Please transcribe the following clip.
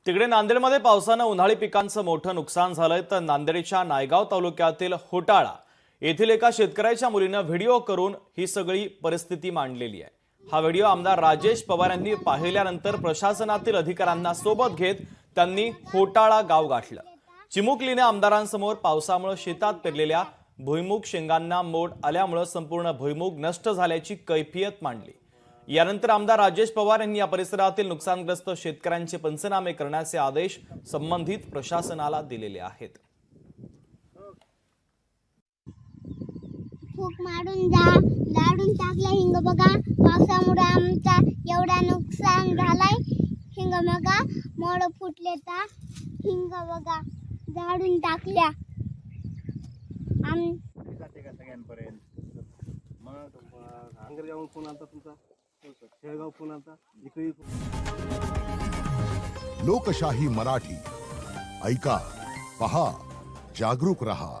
तिकडे नांदेडमध्ये पावसानं उन्हाळी पिकांचं मोठं नुकसान झालंय तर नांदेडच्या नायगाव तालुक्यातील होटाळा येथील एका शेतकऱ्याच्या मुलीनं व्हिडिओ करून ही सगळी परिस्थिती मांडलेली आहे। हा व्हिडिओ आमदार राजेश पवार यांनी पाहिल्यानंतर प्रशासनातील अधिकाऱ्यांना सोबत घेत त्यांनी होटाळा गाव गाठलं। चिमुकलीने आमदारांसमोर पावसामुळे शेतात पेरलेल्या भुईमुग शेंगांना मोड आल्यामुळे संपूर्ण भुईमुग नष्ट झाल्याची कैफियत मांडली। यानंतर आमदार राजेश पवार यांनी या परिसरातील नुकसानग्रस्त शेतकऱ्यांचे पंचनामे करण्याचे आदेश संबंधित प्रशासनाला दिलेले आहेत। फूक मारून झाडून टाकलं हिंग बघा, पावसामुळे आमचा एवढा नुकसान झालाय। हिंग बघा मोड फुटले तर हिंग बघा झाडून टाकल्या। आंगरगाव फोन आलता तुमचा, शेळगाव फोन आलता, इकडे लोकशाही मराठी ऐका, पहा, जागरूक रहा।